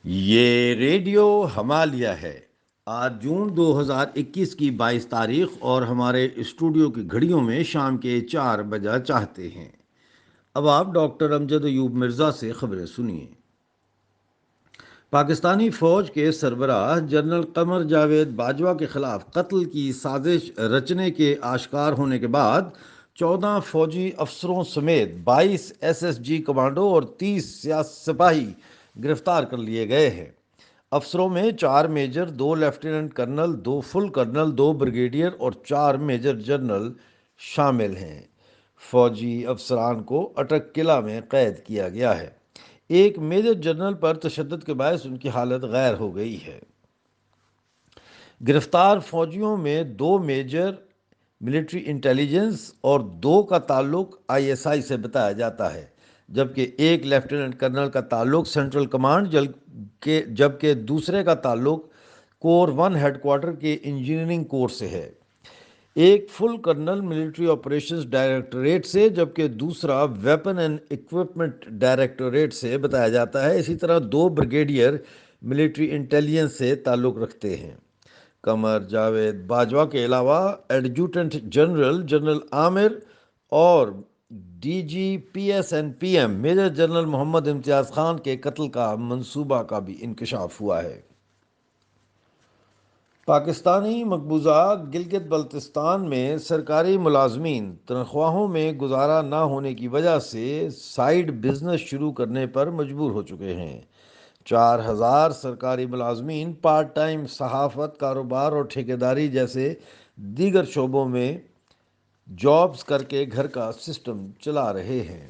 یہ ریڈیو ہمالیہ ہے۔ آج جون 2021 کی 22 تاریخ اور ہمارے اسٹوڈیو کی گھڑیوں میں شام کے 4 بجا چاہتے ہیں۔ اب آپ ڈاکٹر امجد ایوب مرزا سے خبریں سنیے۔ پاکستانی فوج کے سربراہ جنرل قمر جاوید باجوہ کے خلاف قتل کی سازش رچنے کے آشکار ہونے کے بعد 14 فوجی افسروں سمیت 22 SSG کمانڈو اور 30 سپاہی گرفتار کر لیے گئے ہیں۔ افسروں میں 4 میجر، 2 لیفٹیننٹ کرنل، 2 فل کرنل، 2 بریگیڈیئر اور 4 میجر جنرل شامل ہیں۔ فوجی افسران کو اٹک قلعہ میں قید کیا گیا ہے۔ ایک میجر جنرل پر تشدد کے باعث ان کی حالت غیر ہو گئی ہے۔ گرفتار فوجیوں میں 2 میجر ملٹری انٹیلیجنس اور 2 کا تعلق ISI سے بتایا جاتا ہے، جبکہ ایک لیفٹیننٹ کرنل کا تعلق سینٹرل کمانڈ جبکہ دوسرے کا تعلق کور 1 ہیڈ کوارٹر کے انجینئرنگ کور سے ہے۔ ایک فل کرنل ملٹری آپریشنز ڈائریکٹوریٹ سے جبکہ دوسرا ویپن اینڈ ایکوپمنٹ ڈائریکٹوریٹ سے بتایا جاتا ہے۔ اسی طرح 2 بریگیڈیئر ملٹری انٹیلیجنس سے تعلق رکھتے ہیں۔ قمر جاوید باجوہ کے علاوہ ایڈجوٹنٹ جنرل جنرل عامر اور DG PSNPM major general Mohammad Imtiaz Khan کے قتل کا منصوبہ کا بھی انکشاف ہوا ہے۔ پاکستانی مقبوضہ گلگت بلتستان میں سرکاری ملازمین تنخواہوں میں گزارا نہ ہونے کی وجہ سے سائیڈ بزنس شروع کرنے پر مجبور ہو چکے ہیں۔ 4000 سرکاری ملازمین پارٹ ٹائم صحافت، کاروبار اور ٹھیکیداری جیسے دیگر شعبوں میں جابز کر کے گھر کا سسٹم چلا رہے ہیں۔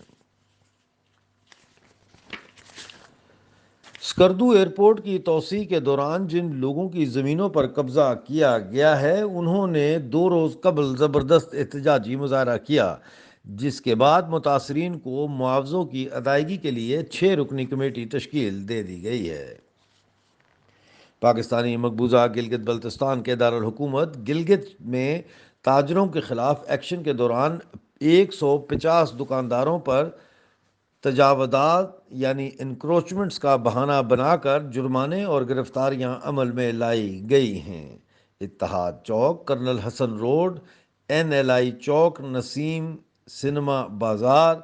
اسکردو ایئرپورٹ کی توسیع کے دوران جن لوگوں کی زمینوں پر قبضہ کیا گیا ہے انہوں نے 2 روز قبل زبردست احتجاجی مظاہرہ کیا، جس کے بعد متاثرین کو معاوضوں کی ادائیگی کے لیے 6 رکنی کمیٹی تشکیل دے دی گئی ہے۔ پاکستانی مقبوضہ گلگت بلتستان کے دارالحکومت گلگت میں تاجروں کے خلاف ایکشن کے دوران 150 دکانداروں پر تجاوزات یعنی انکروچمنٹس کا بہانہ بنا کر جرمانے اور گرفتاریاں عمل میں لائی گئی ہیں۔ اتحاد چوک، کرنل حسن روڈ، NLI چوک، نسیم سنیما بازار،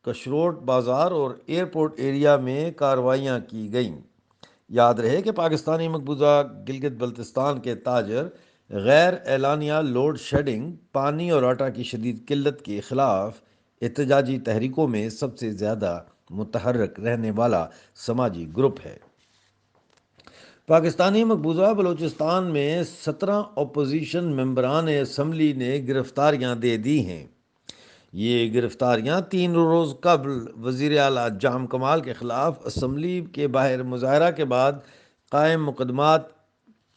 کشروٹ بازار اور ایئرپورٹ ایریا میں کارروائیاں کی گئیں۔ یاد رہے کہ پاکستانی مقبوضہ گلگت بلتستان کے تاجر غیر اعلانیہ لوڈ شیڈنگ، پانی اور آٹا کی شدید قلت کے خلاف احتجاجی تحریکوں میں سب سے زیادہ متحرک رہنے والا سماجی گروپ ہے۔ پاکستانی مقبوضہ بلوچستان میں 17 اپوزیشن ممبران اسمبلی نے گرفتاریاں دے دی ہیں۔ یہ گرفتاریاں 3 روز قبل وزیر اعلیٰ جام کمال کے خلاف اسمبلی کے باہر مظاہرہ کے بعد قائم مقدمات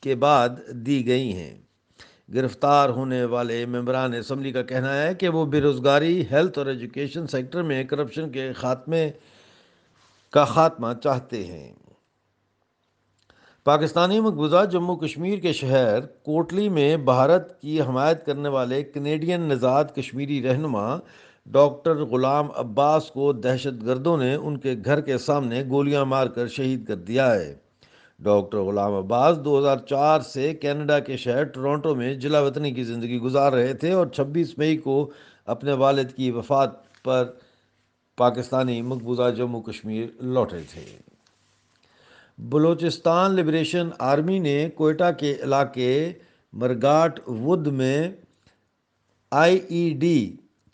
کے بعد دی گئی ہیں۔ گرفتار ہونے والے ممبران اسمبلی کا کہنا ہے کہ وہ بے روزگاری، ہیلتھ اور ایجوکیشن سیکٹر میں کرپشن کے خاتمہ چاہتے ہیں۔ پاکستانی مقبوضہ جموں کشمیر کے شہر کوٹلی میں بھارت کی حمایت کرنے والے کینیڈین نژاد کشمیری رہنما ڈاکٹر غلام عباس کو دہشت گردوں نے ان کے گھر کے سامنے گولیاں مار کر شہید کر دیا ہے۔ ڈاکٹر غلام عباس 2004 سے کینیڈا کے شہر ٹورانٹو میں جلا وطنی کی زندگی گزار رہے تھے اور 26 مئی کو اپنے والد کی وفات پر پاکستانی مقبوضہ جموں کشمیر لوٹے تھے۔ بلوچستان لبریشن آرمی نے کوئٹہ کے علاقے مرگاٹ وڈ میں IED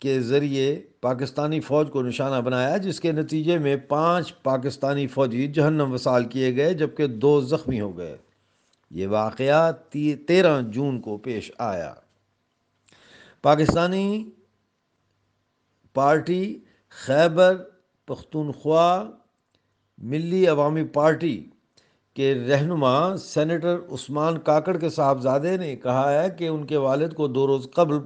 کے ذریعے پاکستانی فوج کو نشانہ بنایا، جس کے نتیجے میں 5 پاکستانی فوجی جہنم وصال کیے گئے جبکہ 2 زخمی ہو گئے۔ یہ واقعہ 13 جون کو پیش آیا۔ پاکستانی پارٹی خیبر پختونخوا ملی عوامی پارٹی کے رہنما سینیٹر عثمان کاکڑ کے صاحبزادے نے کہا ہے کہ ان کے والد کو 2 روز قبل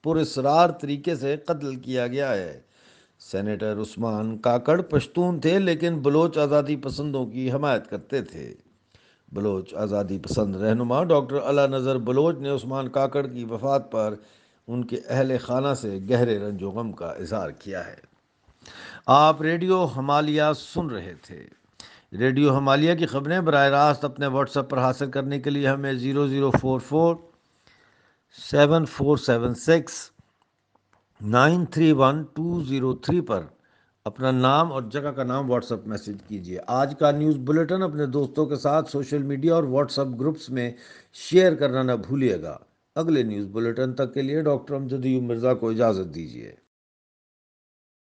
پراسرار طریقے سے قتل کیا گیا ہے۔ سینیٹر عثمان کاکڑ پشتون تھے لیکن بلوچ آزادی پسندوں کی حمایت کرتے تھے۔ بلوچ آزادی پسند رہنما ڈاکٹر اعلیٰ نظر بلوچ نے عثمان کاکڑ کی وفات پر ان کے اہل خانہ سے گہرے رنج و غم کا اظہار کیا ہے۔ آپ ریڈیو ہمالیہ سن رہے تھے۔ ریڈیو ہمالیہ کی خبریں براہ راست اپنے واٹس ایپ پر حاصل کرنے کے لیے ہمیں 0044-74776-931203 پر اپنا نام اور جگہ کا نام واٹس ایپ میسج کیجیے۔ آج کا نیوز بلیٹن اپنے دوستوں کے ساتھ سوشل میڈیا اور واٹس ایپ گروپس میں شیئر کرنا نہ بھولیے گا۔ اگلے نیوز بلیٹن تک کے لیے ڈاکٹر امجد ایوب مرزا کو اجازت دیجیے۔